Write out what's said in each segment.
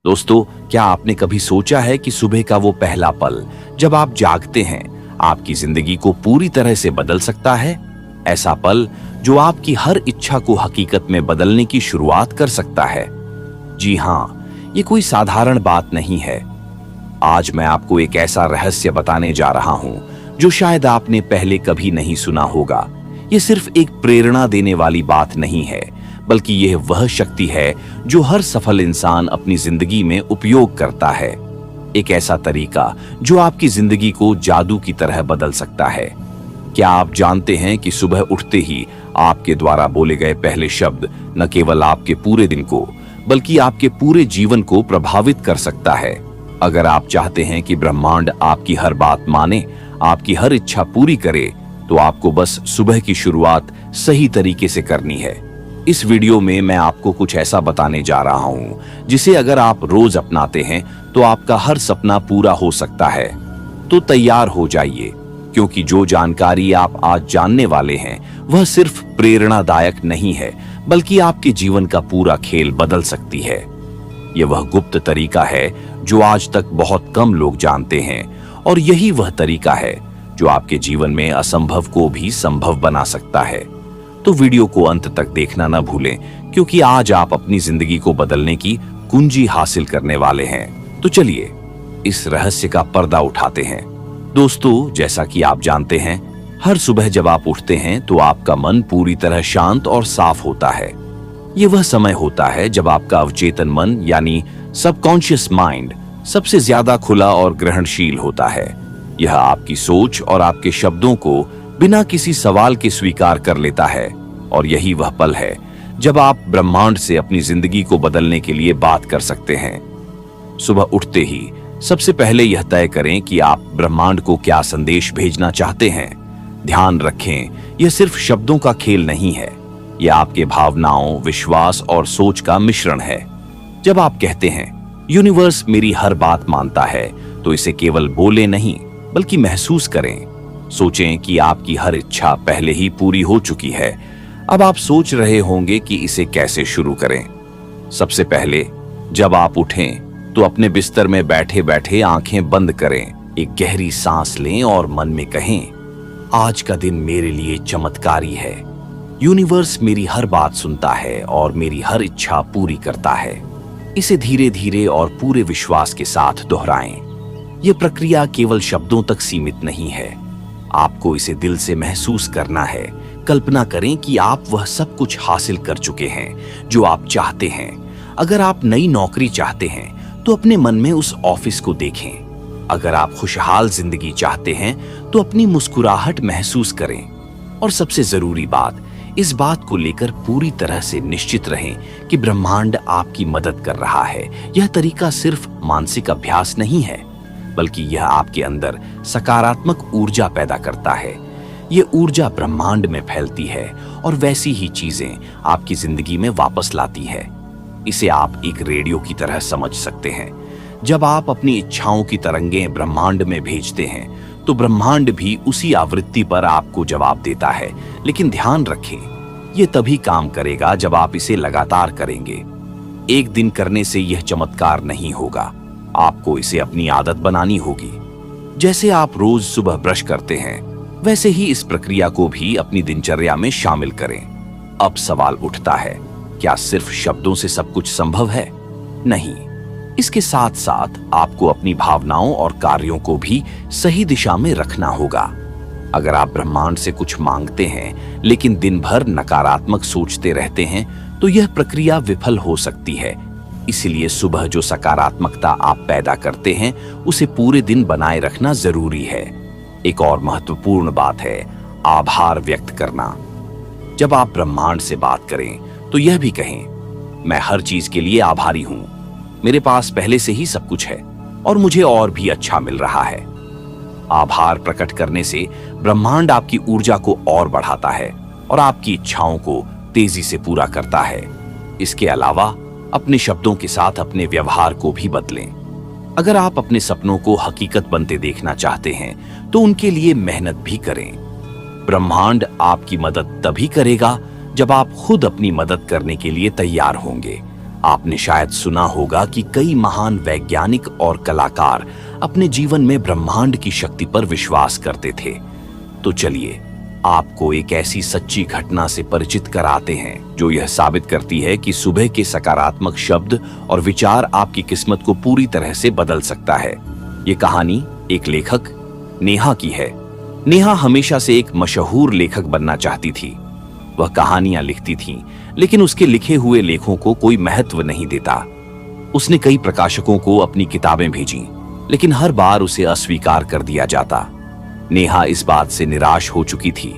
दोस्तों, क्या आपने कभी सोचा है कि सुबह का वो पहला पल जब आप जागते हैं आपकी जिंदगी को पूरी तरह से बदल सकता है? ऐसा पल जो आपकी हर इच्छा को हकीकत में बदलने की शुरुआत कर सकता है। जी हाँ, ये कोई साधारण बात नहीं है। आज मैं आपको एक ऐसा रहस्य बताने जा रहा हूं जो शायद आपने पहले कभी नहीं सुना होगा। ये सिर्फ एक प्रेरणा देने वाली बात नहीं है, बल्कि यह वह शक्ति है जो हर सफल इंसान अपनी जिंदगी में उपयोग करता है। एक ऐसा तरीका जो आपकी जिंदगी को जादू की तरह बदल सकता है। क्या आप जानते हैं कि सुबह उठते ही आपके द्वारा बोले गए पहले शब्द न केवल आपके पूरे दिन को बल्कि आपके पूरे जीवन को प्रभावित कर सकता है? अगर आप चाहते हैं कि ब्रह्मांड आपकी हर बात माने, आपकी हर इच्छा पूरी करे, तो आपको बस सुबह की शुरुआत सही तरीके से करनी है। इस वीडियो में मैं आपको कुछ ऐसा बताने जा रहा हूं जिसे अगर आप रोज अपनाते हैं तो आपका हर सपना पूरा हो सकता है। तो तैयार हो जाइए, क्योंकि जो जानकारी आप आज जानने वाले हैं वह सिर्फ प्रेरणादायक नहीं है, बल्कि आपके जीवन का पूरा खेल बदल सकती है। यह वह गुप्त तरीका है जो आज तक बहुत कम लोग जानते हैं, और यही वह तरीका है जो आपके जीवन में असंभव को भी संभव बना सकता है। तो वीडियो को अंत तक देखना न भूलें, क्योंकि आज आप अपनी जिंदगी को बदलने की कुंजी हासिल करने वाले हैं। तो चलिए इस रहस्य का पर्दा उठाते हैं। दोस्तों, जैसा कि आप जानते हैं, हर सुबह जब आप उठते हैं तो आपका मन पूरी तरह शांत और साफ होता है। ये वह समय होता है जब आपका अवचेतन मन यानी सबकॉन्शियस माइंड सबसे ज्यादा खुला और ग्रहणशील होता है। यह आपकी सोच और आपके शब्दों को बिना किसी सवाल के स्वीकार कर लेता है, और यही वह पल है जब आप ब्रह्मांड से अपनी जिंदगी को बदलने के लिए बात कर सकते हैं। सुबह उठते ही सबसे पहले यह तय करें कि आप ब्रह्मांड को क्या संदेश भेजना चाहते हैं। ध्यान रखें, यह सिर्फ शब्दों का खेल नहीं है, यह आपके भावनाओं, विश्वास और सोच का मिश्रण है। जब आप कहते हैं यूनिवर्स मेरी हर बात मानता है, तो इसे केवल बोले नहीं बल्कि महसूस करें। सोचें कि आपकी हर इच्छा पहले ही पूरी हो चुकी है। अब आप सोच रहे होंगे कि इसे कैसे शुरू करें। सबसे पहले जब आप उठें तो अपने बिस्तर में बैठे बैठे आंखें बंद करें, एक गहरी सांस लें और मन में कहें, आज का दिन मेरे लिए चमत्कारी है। यूनिवर्स मेरी हर बात सुनता है और मेरी हर इच्छा पूरी करता है। इसे धीरे धीरे और पूरे विश्वास के साथ दोहराएं। यह प्रक्रिया केवल शब्दों तक सीमित नहीं है, आपको इसे दिल से महसूस करना है। कल्पना करें कि आप वह सब कुछ हासिल कर चुके हैं जो आप चाहते हैं। अगर आप नई नौकरी चाहते हैं तो अपने मन में उस ऑफिस को देखें। अगर आप खुशहाल जिंदगी चाहते हैं तो अपनी मुस्कुराहट महसूस करें। और सबसे जरूरी बात, इस बात को लेकर पूरी तरह से निश्चित रहें कि ब्रह्मांड आपकी मदद कर रहा है। यह तरीका सिर्फ मानसिक अभ्यास नहीं है, बल्कि यह आपके अंदर सकारात्मक ऊर्जा पैदा करता है। यह ऊर्जा ब्रह्मांड में फैलती है और वैसी ही चीजें आपकी जिंदगी में वापस लाती है। इसे आप एक रेडियो की तरह समझ सकते हैं। जब आप अपनी इच्छाओं की तरंगें ब्रह्मांड में भेजते हैं तो ब्रह्मांड भी उसी आवृत्ति पर आपको जवाब देता है। लेकिन ध्यान रखें, यह तभी काम करेगा जब आप इसे लगातार करेंगे। एक दिन करने से यह चमत्कार नहीं होगा, आपको इसे अपनी आदत बनानी होगी। जैसे आप रोज सुबह ब्रश करते हैं, वैसे ही इस प्रक्रिया को भी अपनी दिनचर्या में शामिल करें। अब सवाल उठता है, क्या सिर्फ शब्दों से सब कुछ संभव है? नहीं, इसके साथ साथ आपको अपनी भावनाओं और कार्यों को भी सही दिशा में रखना होगा। अगर आप ब्रह्मांड से कुछ मांगते हैं लेकिन दिन भर नकारात्मक सोचते रहते हैं तो यह प्रक्रिया विफल हो सकती है। इसलिए सुबह जो सकारात्मकता आप पैदा करते हैं उसे पूरे दिन बनाए रखना जरूरी है। एक और महत्वपूर्ण बात है आभार व्यक्त करना। जब आप ब्रह्मांड से बात करें तो यह भी कहें, मैं हर चीज के लिए आभारी हूं। मेरे पास पहले से ही सब कुछ है और मुझे और भी अच्छा मिल रहा है। आभार प्रकट करने से ब्रह्मांड आपकी ऊर्जा को और बढ़ाता है और आपकी इच्छाओं को तेजी से पूरा करता है। इसके अलावा अपने शब्दों के साथ अपने व्यवहार को भी बदलें। अगर आप अपने सपनों को हकीकत बनते देखना चाहते हैं तो उनके लिए मेहनत भी करें। ब्रह्मांड आपकी मदद तभी करेगा जब आप खुद अपनी मदद करने के लिए तैयार होंगे। आपने शायद सुना होगा कि कई महान वैज्ञानिक और कलाकार अपने जीवन में ब्रह्मांड की शक्ति पर विश्वास करते थे। तो चलिए आपको एक ऐसी सच्ची घटना से परिचित कराते हैं जो यह साबित करती है कि सुबह के सकारात्मक शब्द और विचार आपकी किस्मत को पूरी तरह से बदल सकता है। ये कहानी एक लेखक नेहा की है। नेहा हमेशा से एक मशहूर लेखक बनना चाहती थी। वह कहानियां लिखती थी, लेकिन उसके लिखे हुए लेखों को कोई महत्व नहीं देता। उसने कई प्रकाशकों को अपनी किताबें भेजी, लेकिन हर बार उसे अस्वीकार कर दिया जाता। नेहा इस बात से निराश हो चुकी थी।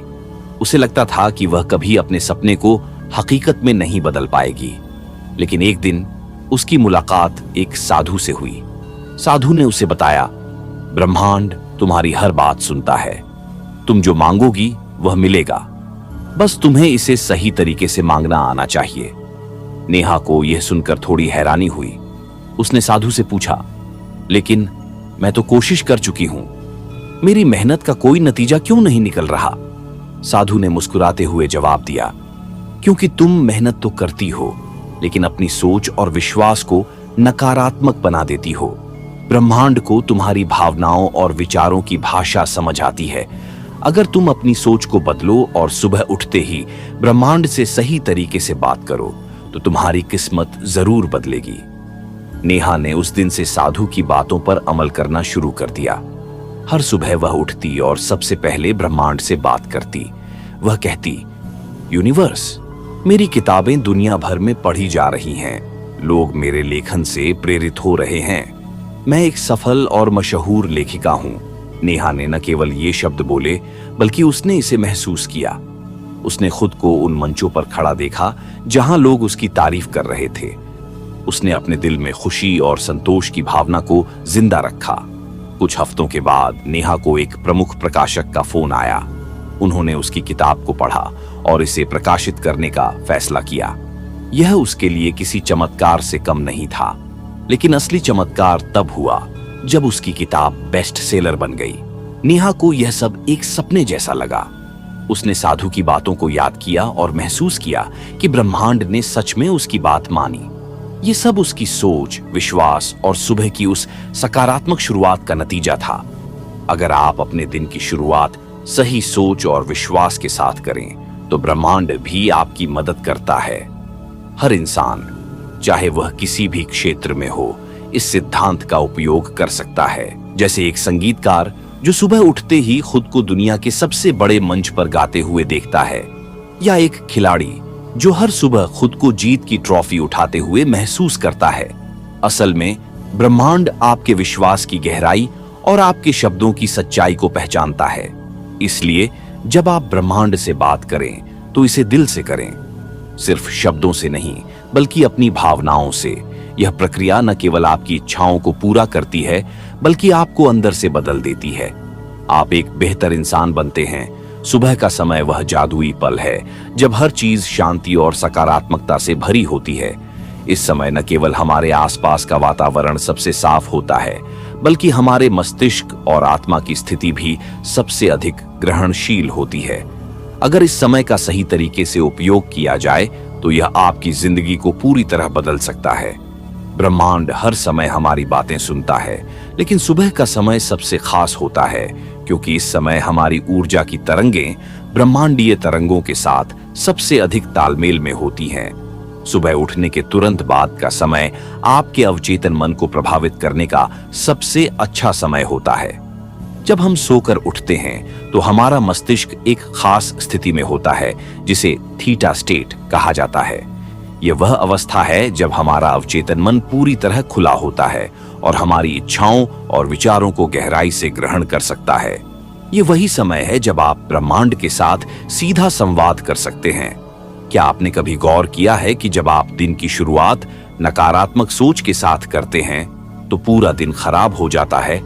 उसे लगता था कि वह कभी अपने सपने को हकीकत में नहीं बदल पाएगी। लेकिन एक दिन उसकी मुलाकात एक साधु से हुई। साधु ने उसे बताया, ब्रह्मांड तुम्हारी हर बात सुनता है। तुम जो मांगोगी वह मिलेगा, बस तुम्हें इसे सही तरीके से मांगना आना चाहिए। नेहा को यह सुनकर थोड़ी हैरानी हुई। उसने साधु से पूछा, लेकिन मैं तो कोशिश कर चुकी हूं, मेरी मेहनत का कोई नतीजा क्यों नहीं निकल रहा? साधु ने मुस्कुराते हुए जवाब दिया, क्योंकि तुम मेहनत तो करती हो, लेकिन अपनी सोच और विश्वास को नकारात्मक बना देती हो। ब्रह्मांड को तुम्हारी भावनाओं और विचारों की भाषा समझ आती है। अगर तुम अपनी सोच को बदलो और सुबह उठते ही ब्रह्मांड से सही तरीके से बात करो तो तुम्हारी किस्मत जरूर बदलेगी। नेहा ने उस दिन से साधु की बातों पर अमल करना शुरू कर दिया। हर सुबह वह उठती और सबसे पहले ब्रह्मांड से बात करती। वह कहती, यूनिवर्स, मेरी किताबें दुनिया भर में पढ़ी जा रही हैं। लोग मेरे लेखन से प्रेरित हो रहे हैं। मैं एक सफल और मशहूर लेखिका हूं। नेहा ने न केवल ये शब्द बोले, बल्कि उसने इसे महसूस किया। उसने खुद को उन मंचों पर खड़ा देखा जहां लोग उसकी तारीफ कर रहे थे। उसने अपने दिल में खुशी और संतोष की भावना को जिंदा रखा। कुछ हफ्तों के बाद नेहा को एक प्रमुख प्रकाशक का फोन आया। उन्होंने उसकी किताब को पढ़ा और इसे प्रकाशित करने का फैसला किया। यह उसके लिए किसी चमत्कार से कम नहीं था, लेकिन असली चमत्कार तब हुआ जब उसकी किताब बेस्ट सेलर बन गई। नेहा को यह सब एक सपने जैसा लगा। उसने साधु की बातों को याद किया और महसूस किया कि ब्रह्मांड ने सच में उसकी बात मानी। ये सब उसकी सोच, विश्वास और सुबह की उस सकारात्मक शुरुआत का नतीजा था। अगर आप अपने दिन की शुरुआत सही सोच और विश्वास के साथ करें तो ब्रह्मांड भी आपकी मदद करता है। हर इंसान, चाहे वह किसी भी क्षेत्र में हो, इस सिद्धांत का उपयोग कर सकता है। जैसे एक संगीतकार जो सुबह उठते ही खुद को दुनिया के सबसे बड़े मंच पर गाते हुए देखता है, या एक खिलाड़ी जो हर सुबह खुद को जीत की ट्रॉफी उठाते हुए महसूस करता है। असल में ब्रह्मांड आपके विश्वास की गहराई और आपके शब्दों की सच्चाई को पहचानता है। इसलिए जब आप ब्रह्मांड से बात करें तो इसे दिल से करें, सिर्फ शब्दों से नहीं बल्कि अपनी भावनाओं से। यह प्रक्रिया न केवल आपकी इच्छाओं को पूरा करती है, बल्कि आपको अंदर से बदल देती है। आप एक बेहतर इंसान बनते हैं। सुबह का समय वह जादुई पल है जब हर चीज शांति और सकारात्मकता से भरी होती है। इस समय न केवल हमारे आसपास का वातावरण सबसे साफ होता है, बल्कि हमारे मस्तिष्क और आत्मा की स्थिति भी सबसे अधिक ग्रहणशील होती है। अगर इस समय का सही तरीके से उपयोग किया जाए तो यह आपकी जिंदगी को पूरी तरह बदल सकता है। ब्रह्मांड हर समय हमारी बातें सुनता है, लेकिन सुबह का समय सबसे खास होता है, क्योंकि इस समय हमारी ऊर्जा की तरंगें ब्रह्मांडीय तरंगों के साथ सबसे अधिक तालमेल में होती हैं। सुबह उठने के तुरंत बाद का समय आपके अवचेतन मन को प्रभावित करने का सबसे अच्छा समय होता है। जब हम सोकर उठते हैं तो हमारा मस्तिष्क एक खास स्थिति में होता है जिसे थीटा स्टेट कहा जाता है। यह वह अवस्था है जब हमारा अवचेतन मन पूरी तरह खुला होता है और हमारी इच्छाओं और विचारों को गहराई से ग्रहण कर सकता है। यह वही समय है जब आप ब्रह्मांड के साथ सीधा संवाद कर सकते हैं। क्या आपने कभी गौर किया है कि जब आप दिन की शुरुआत नकारात्मक सोच के साथ करते हैं तो पूरा दिन खराब हो जाता है,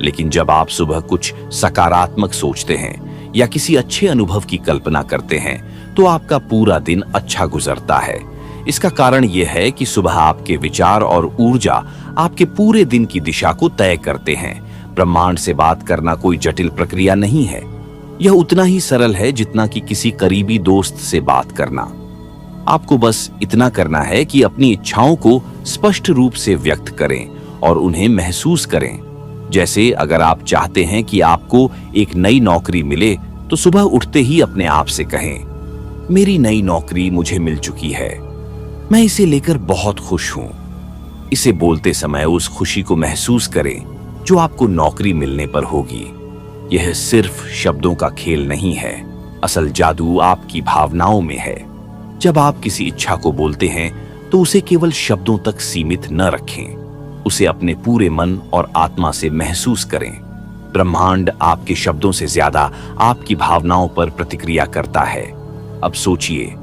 लेकिन जब आप सुबह कुछ सकारात्मक सोचते हैं या किसी अच्छे अनुभव की कल्पना करते हैं तो आपका पूरा दिन अच्छा गुजरता है। इसका कारण यह है कि सुबह आपके विचार और ऊर्जा आपके पूरे दिन की दिशा को तय करते हैं। ब्रह्मांड से बात करना कोई जटिल प्रक्रिया नहीं है। यह उतना ही सरल है जितना कि किसी करीबी दोस्त से बात करना। आपको बस इतना करना है कि अपनी इच्छाओं को स्पष्ट रूप से व्यक्त करें और उन्हें महसूस करें। जैसे अगर आप चाहते हैं कि आपको एक नई नौकरी मिले, तो सुबह उठते ही अपने आप से कहें, मेरी नई नौकरी मुझे मिल चुकी है, मैं इसे लेकर बहुत खुश हूं। इसे बोलते समय उस खुशी को महसूस करें जो आपको नौकरी मिलने पर होगी। यह सिर्फ शब्दों का खेल नहीं है, असल जादू आपकी भावनाओं में है। जब आप किसी इच्छा को बोलते हैं तो उसे केवल शब्दों तक सीमित न रखें, उसे अपने पूरे मन और आत्मा से महसूस करें। ब्रह्मांड आपके शब्दों से ज्यादा आपकी भावनाओं पर प्रतिक्रिया करता है। अब सोचिए,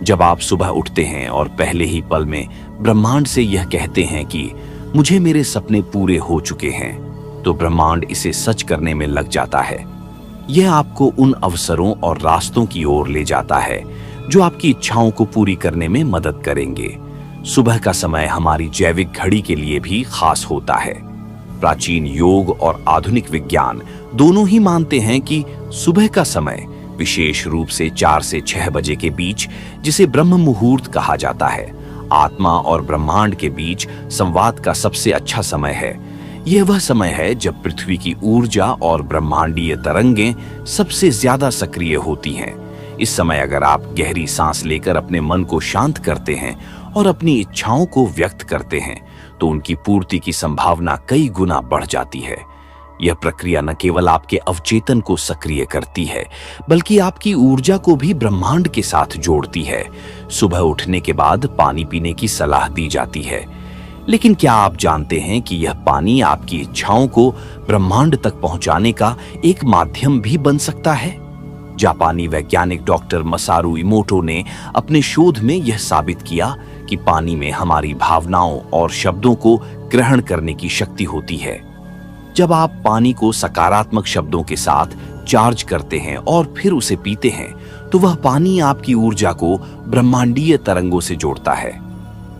जब आप सुबह उठते हैं और पहले ही पल में ब्रह्मांड से यह कहते हैं कि मुझे मेरे सपने पूरे हो चुके हैं, तो ब्रह्मांड इसे सच करने में लग जाता है। यह आपको उन अवसरों और रास्तों की ओर ले जाता है जो आपकी इच्छाओं को पूरी करने में मदद करेंगे। सुबह का समय हमारी जैविक घड़ी के लिए भी खास होता है। प्राचीन योग और आधुनिक विज्ञान दोनों ही मानते हैं कि सुबह का समय, विशेष रूप से 4 से 6 बजे के बीच, जिसे ब्रह्म मुहूर्त कहा जाता है, आत्मा और ब्रह्मांड के बीच संवाद का सबसे अच्छा समय है। यह वह समय है जब पृथ्वी की ऊर्जा और ब्रह्मांडीय तरंगें सबसे ज्यादा सक्रिय होती हैं। इस समय अगर आप गहरी सांस लेकर अपने मन को शांत करते हैं और अपनी इच्छाओं को व्यक्त करते हैं, तो उनकी पूर्ति की संभावना कई गुना बढ़ जाती है। यह प्रक्रिया न केवल आपके अवचेतन को सक्रिय करती है, बल्कि आपकी ऊर्जा को भी ब्रह्मांड के साथ जोड़ती है। सुबह उठने के बाद पानी पीने की सलाह दी जाती है, लेकिन क्या आप जानते हैं कि यह पानी आपकी इच्छाओं को ब्रह्मांड तक पहुंचाने का एक माध्यम भी बन सकता है? जापानी वैज्ञानिक डॉक्टर मसारू इमोटो ने अपने शोध में यह साबित किया कि पानी में हमारी भावनाओं और शब्दों को ग्रहण करने की शक्ति होती है। जब आप पानी को सकारात्मक शब्दों के साथ चार्ज करते हैं और फिर उसे पीते हैं, तो वह पानी आपकी ऊर्जा को ब्रह्मांडीय तरंगों से जोड़ता है।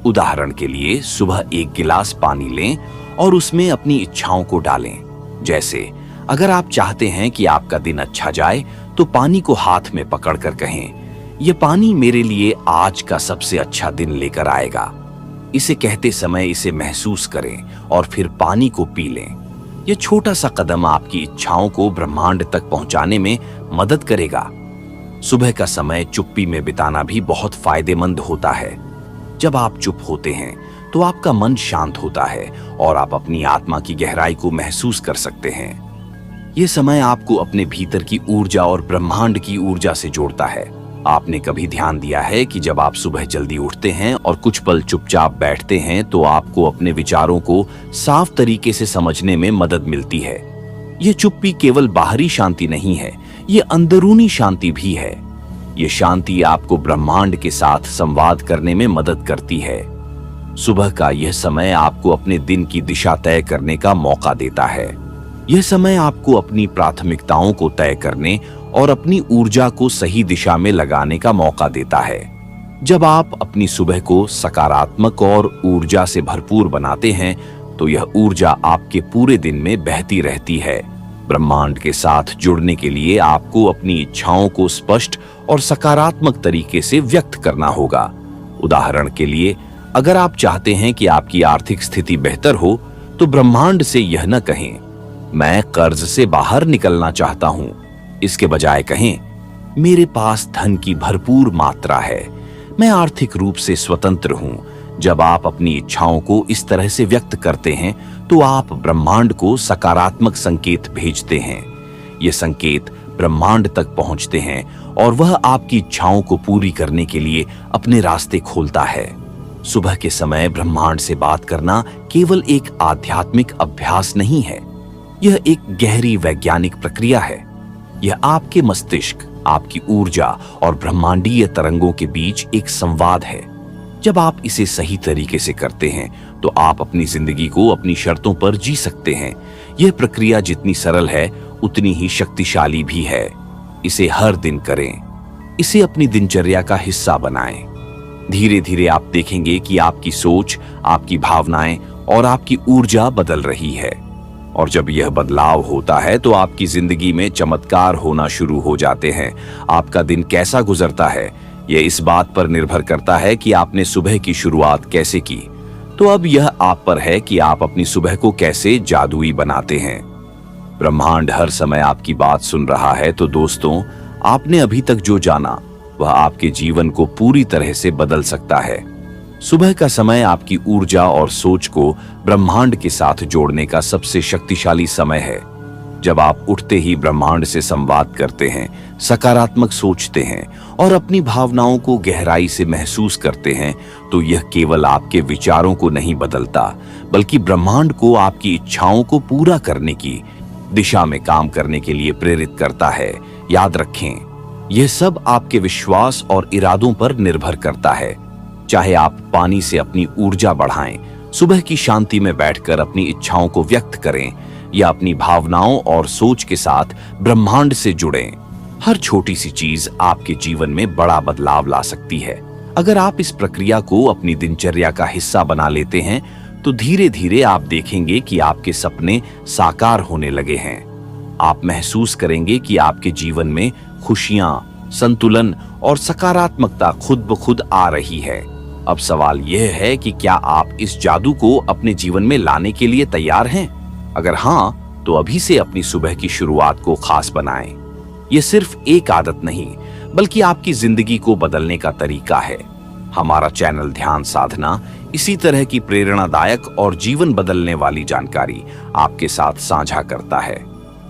उदाहरण के लिए, सुबह एक गिलास पानी लें और उसमें अपनी इच्छाओं को डालें। जैसे अगर आप चाहते हैं कि आपका दिन अच्छा जाए, तो पानी को हाथ में पकड़कर कहें, यह पानी मेरे लिए आज का सबसे अच्छा दिन लेकर आएगा। इसे कहते समय इसे महसूस करें और फिर पानी को पी लें। यह छोटा सा कदम आपकी इच्छाओं को ब्रह्मांड तक पहुंचाने में मदद करेगा। सुबह का समय चुप्पी में बिताना भी बहुत फायदेमंद होता है। जब आप चुप होते हैं तो आपका मन शांत होता है और आप अपनी आत्मा की गहराई को महसूस कर सकते हैं। यह समय आपको अपने भीतर की ऊर्जा और ब्रह्मांड की ऊर्जा से जोड़ता है। आपने कभी ध्यान दिया है कि जब आप सुबह जल्दी उठते हैं और कुछ पल चुपचाप बैठते हैं, तो आपको अपने विचारों को साफ तरीके से समझने में मदद मिलती है। यह चुप्पी केवल बाहरी शांति नहीं है, यह अंदरूनी शांति भी है। यह शांति आपको ब्रह्मांड के साथ संवाद करने में मदद करती है। सुबह का यह समय आपको अपने दिन की दिशा तय करने का मौका देता है। यह समय आपको अपनी प्राथमिकताओं को तय करने और अपनी ऊर्जा को सही दिशा में लगाने का मौका देता है। जब आप अपनी सुबह को सकारात्मक और ऊर्जा से भरपूर बनाते हैं, तो यह ऊर्जा आपके पूरे दिन में बहती रहती है। ब्रह्मांड के साथ जुड़ने के लिए आपको अपनी इच्छाओं को स्पष्ट और सकारात्मक तरीके से व्यक्त करना होगा। उदाहरण के लिए, अगर आप चाहते हैं कि आपकी आर्थिक स्थिति बेहतर हो, तो ब्रह्मांड से यह न कहें, मैं कर्ज से बाहर निकलना चाहता हूं। इसके बजाय कहें, मेरे पास धन की भरपूर मात्रा है, मैं आर्थिक रूप से स्वतंत्र हूं। जब आप अपनी इच्छाओं को इस तरह से व्यक्त करते हैं, तो आप ब्रह्मांड को सकारात्मक संकेत भेजते हैं। ये संकेत ब्रह्मांड तक पहुंचते हैं और वह आपकी इच्छाओं को पूरी करने के लिए अपने रास्ते खोलता है। सुबह के समय ब्रह्मांड से बात करना केवल एक आध्यात्मिक अभ्यास नहीं है, यह एक गहरी वैज्ञानिक प्रक्रिया है। यह आपके मस्तिष्क, आपकी ऊर्जा और ब्रह्मांडीय तरंगों के बीच एक संवाद है। जब आप इसे सही तरीके से करते हैं, तो आप अपनी जिंदगी को अपनी शर्तों पर जी सकते हैं। यह प्रक्रिया जितनी सरल है, उतनी ही शक्तिशाली भी है। इसे हर दिन करें, इसे अपनी दिनचर्या का हिस्सा बनाएं। धीरे धीरे आप देखेंगे कि आपकी सोच, आपकी भावनाएं और आपकी ऊर्जा बदल रही है। और जब यह बदलाव होता है, तो आपकी जिंदगी में चमत्कार होना शुरू हो जाते हैं। आपका दिन कैसा गुजरता है, यह इस बात पर निर्भर करता है कि आपने सुबह की शुरुआत कैसे की। तो अब यह आप पर है कि आप अपनी सुबह को कैसे जादुई बनाते हैं। ब्रह्मांड हर समय आपकी बात सुन रहा है। तो दोस्तों, आपने अभी तक जो जाना वह आपके जीवन को पूरी तरह से बदल सकता है। सुबह का समय आपकी ऊर्जा और सोच को ब्रह्मांड के साथ जोड़ने का सबसे शक्तिशाली समय है। जब आप उठते ही ब्रह्मांड से संवाद करते हैं, सकारात्मक सोचते हैं और अपनी भावनाओं को गहराई से महसूस करते हैं, तो यह केवल आपके विचारों को नहीं बदलता, बल्कि ब्रह्मांड को आपकी इच्छाओं को पूरा करने की दिशा में काम करने के लिए प्रेरित करता है। याद रखें, यह सब आपके विश्वास और इरादों पर निर्भर करता है। चाहे आप पानी से अपनी ऊर्जा बढ़ाएं, सुबह की शांति में बैठकर अपनी इच्छाओं को व्यक्त करें, या अपनी भावनाओं और सोच के साथ ब्रह्मांड से जुड़ें, हर छोटी सी चीज आपके जीवन में बड़ा बदलाव ला सकती है। अगर आप इस प्रक्रिया को अपनी दिनचर्या का हिस्सा बना लेते हैं, तो धीरे धीरे आप देखेंगे कि आपके सपने साकार होने लगे हैं। आप महसूस करेंगे कि आपके जीवन में खुशियां, संतुलन और सकारात्मकता खुद ब खुद आ रही है। अब सवाल यह है कि क्या आप इस जादू को अपने जीवन में लाने के लिए तैयार हैं? अगर हाँ, तो अभी से अपनी सुबह की शुरुआत को खास बनाएं। यह सिर्फ एक आदत नहीं, बल्कि आपकी जिंदगी को बदलने का तरीका है। हमारा चैनल ध्यान साधना इसी तरह की प्रेरणादायक और जीवन बदलने वाली जानकारी आपके साथ साझा करता है।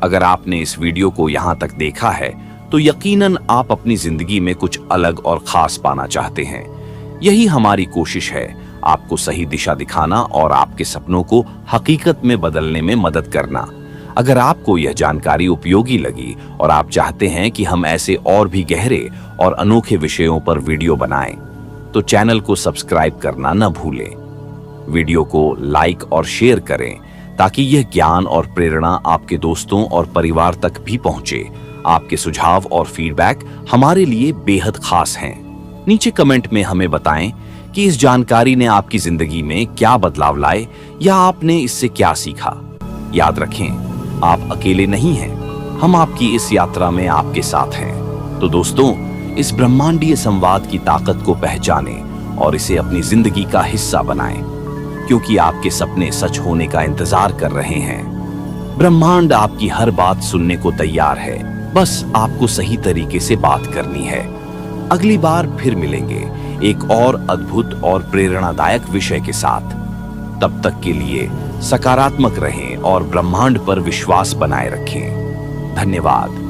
अगर आपने इस वीडियो को यहाँ तक देखा है, तो यकीनन आप अपनी जिंदगी में कुछ अलग और खास पाना चाहते हैं। यही हमारी कोशिश है, आपको सही दिशा दिखाना और आपके सपनों को हकीकत में बदलने में मदद करना। अगर आपको यह जानकारी उपयोगी लगी और आप चाहते हैं कि हम ऐसे और भी गहरे और अनोखे विषयों पर वीडियो बनाएं, तो चैनल को सब्सक्राइब करना न भूलें। वीडियो को लाइक और शेयर करें, ताकि यह ज्ञान और प्रेरणा आपके दोस्तों और परिवार तक भी पहुंचे। आपके सुझाव और फीडबैक हमारे लिए बेहद खास हैं। नीचे कमेंट में हमें बताएं कि इस जानकारी ने आपकी जिंदगी में क्या बदलाव लाए, या आपने इससे क्या सीखा। याद रखें, आप अकेले नहीं हैं, हम आपकी इस यात्रा में आपके साथ हैं। तो दोस्तों, इस ब्रह्मांडीय संवाद की ताकत को पहचानें और इसे अपनी जिंदगी का हिस्सा बनाएं, क्योंकि आपके सपने सच होने का इंतजार कर रहे हैं। ब्रह्मांड आपकी हर बात सुनने को तैयार है, बस आपको सही तरीके से बात करनी है। अगली बार फिर मिलेंगे एक और अद्भुत और प्रेरणादायक विषय के साथ। तब तक के लिए सकारात्मक रहें और ब्रह्मांड पर विश्वास बनाए रखें। धन्यवाद।